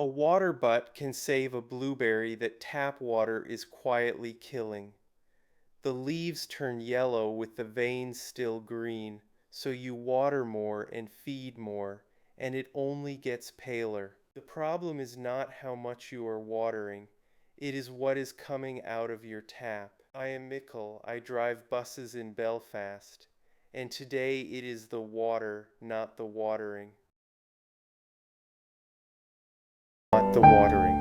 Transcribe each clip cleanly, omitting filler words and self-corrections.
A water butt can save a blueberry that tap water is quietly killing. The leaves turn yellow with the veins still green, so you water more and feed more, and it only gets paler. The problem is not how much you are watering, it is what is coming out of your tap. I am Michael, I drive buses in Belfast, and today it is the water, not the watering. Not the watering.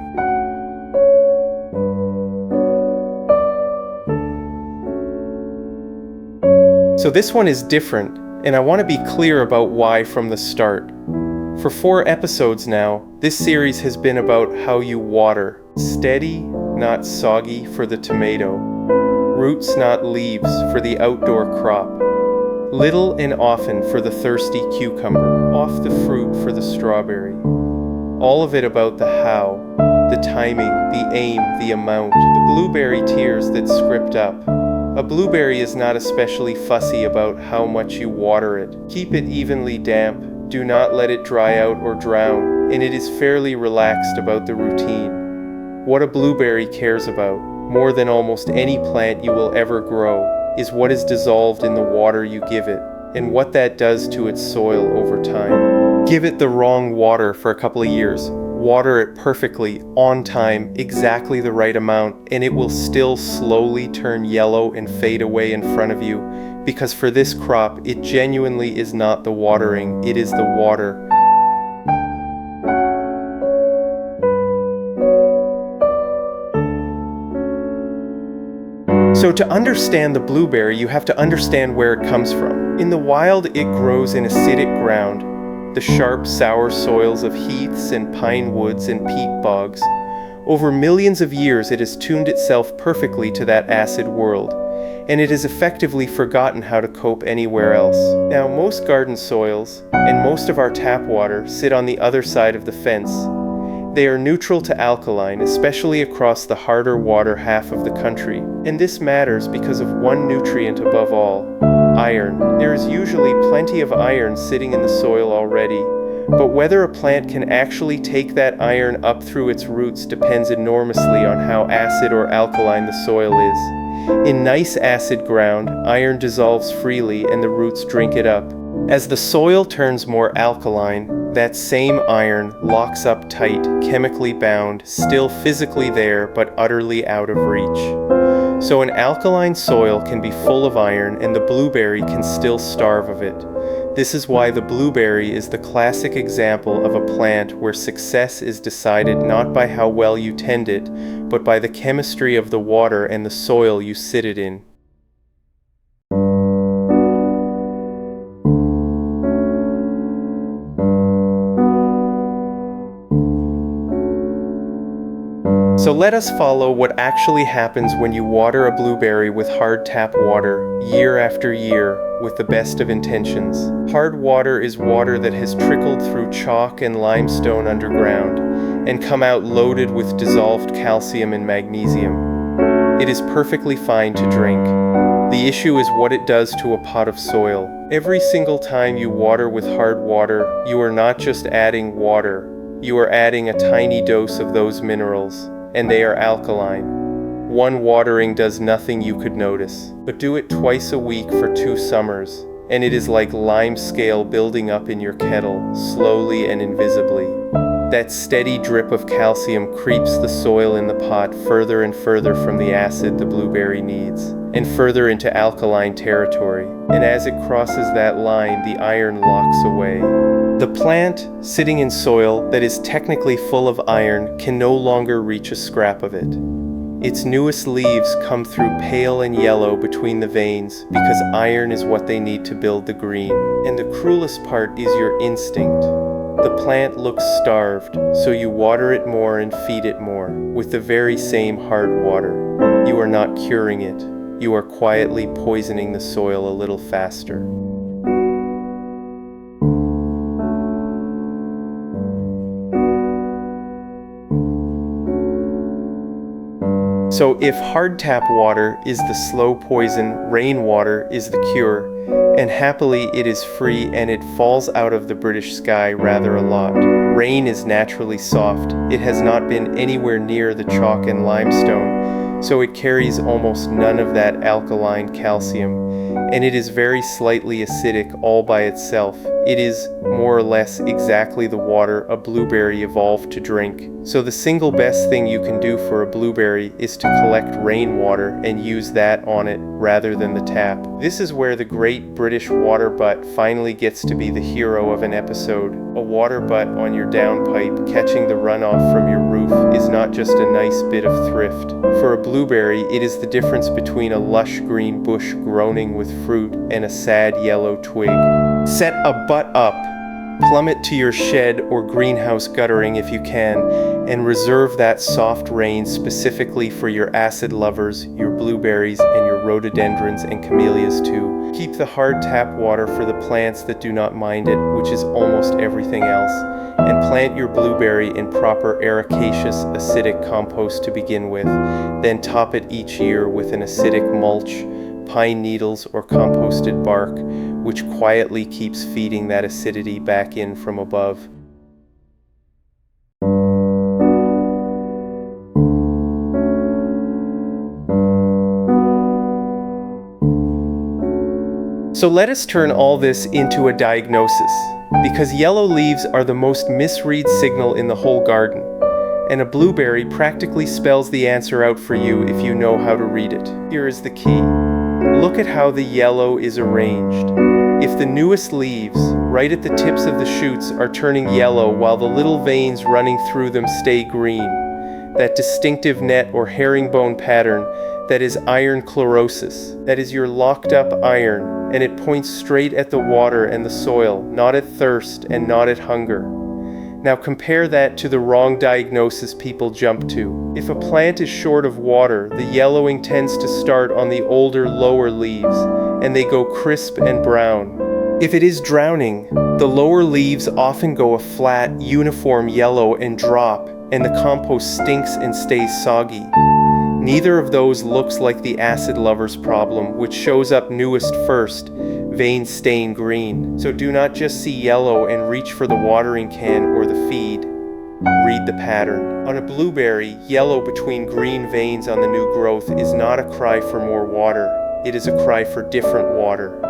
So this one is different, and I want to be clear about why from the start. For 4 episodes now, this series has been about how you water. Steady, not soggy for the tomato. Roots, not leaves for the outdoor crop. Little and often for the thirsty cucumber. Off the fruit for the strawberry. All of it about the how, the timing, the aim, the amount. The blueberry tears that script up. A blueberry is not especially fussy about how much you water it. Keep it evenly damp, do not let it dry out or drown, and it is fairly relaxed about the routine. What a blueberry cares about, more than almost any plant you will ever grow, is what is dissolved in the water you give it, and what that does to its soil over time. Give it the wrong water for a couple of years. Water it perfectly, on time, exactly the right amount, and it will still slowly turn yellow and fade away in front of you, because for this crop, it genuinely is not the watering, it is the water. So to understand the blueberry, you have to understand where it comes from. In the wild, it grows in acidic ground, the sharp, sour soils of heaths and pine woods and peat bogs. Over millions of years, it has tuned itself perfectly to that acid world, and it has effectively forgotten how to cope anywhere else. Now, most garden soils, and most of our tap water, sit on the other side of the fence. They are neutral to alkaline, especially across the harder water half of the country. And this matters because of one nutrient above all: iron. There is usually plenty of iron sitting in the soil already, but whether a plant can actually take that iron up through its roots depends enormously on how acid or alkaline the soil is. In nice acid ground, iron dissolves freely and the roots drink it up. As the soil turns more alkaline, that same iron locks up tight, chemically bound, still physically there but utterly out of reach. So an alkaline soil can be full of iron and the blueberry can still starve of it. This is why the blueberry is the classic example of a plant where success is decided not by how well you tend it, but by the chemistry of the water and the soil you sit it in. So let us follow what actually happens when you water a blueberry with hard tap water, year after year, with the best of intentions. Hard water is water that has trickled through chalk and limestone underground, and come out loaded with dissolved calcium and magnesium. It is perfectly fine to drink. The issue is what it does to a pot of soil. Every single time you water with hard water, you are not just adding water, you are adding a tiny dose of those minerals. And they are alkaline. One watering does nothing you could notice, but do it twice a week for 2 summers, and it is like lime scale building up in your kettle, slowly and invisibly. That steady drip of calcium creeps the soil in the pot further and further from the acid the blueberry needs, and further into alkaline territory, and as it crosses that line, the iron locks away. The plant, sitting in soil that is technically full of iron, can no longer reach a scrap of it. Its newest leaves come through pale and yellow between the veins because iron is what they need to build the green. And the cruelest part is your instinct. The plant looks starved, so you water it more and feed it more, with the very same hard water. You are not curing it. You are quietly poisoning the soil a little faster. So if hard tap water is the slow poison, rainwater is the cure, and happily it is free and it falls out of the British sky rather a lot. Rain is naturally soft. It has not been anywhere near the chalk and limestone, so it carries almost none of that alkaline calcium, and it is very slightly acidic all by itself. It is more or less exactly the water a blueberry evolved to drink. So the single best thing you can do for a blueberry is to collect rainwater and use that on it rather than the tap. This is where the great British water butt finally gets to be the hero of an episode. A water butt on your downpipe catching the runoff from your roof is not just a nice bit of thrift. For a blueberry, it is the difference between a lush green bush groaning with fruit and a sad yellow twig. Set a butt up, plummet to your shed or greenhouse guttering if you can, and reserve that soft rain specifically for your acid lovers, your blueberries, and your rhododendrons and camellias too. Keep the hard tap water for the plants that do not mind it, which is almost everything else, and plant your blueberry in proper ericaceous acidic compost to begin with, then top it each year with an acidic mulch, pine needles or composted bark, which quietly keeps feeding that acidity back in from above. So let us turn all this into a diagnosis, because yellow leaves are the most misread signal in the whole garden, and a blueberry practically spells the answer out for you if you know how to read it. Here is the key. Look at how the yellow is arranged. If the newest leaves, right at the tips of the shoots, are turning yellow while the little veins running through them stay green, that distinctive net or herringbone pattern, that is iron chlorosis. That is your locked up iron, and it points straight at the water and the soil, not at thirst and not at hunger. Now compare that to the wrong diagnosis people jump to. If a plant is short of water, the yellowing tends to start on the older, lower leaves, and they go crisp and brown. If it is drowning, the lower leaves often go a flat, uniform yellow and drop, and the compost stinks and stays soggy. Neither of those looks like the acid lover's problem, which shows up newest first, veins stain green. So do not just see yellow and reach for the watering can or the feed. Read the pattern. On a blueberry, yellow between green veins on the new growth is not a cry for more water. It is a cry for different water.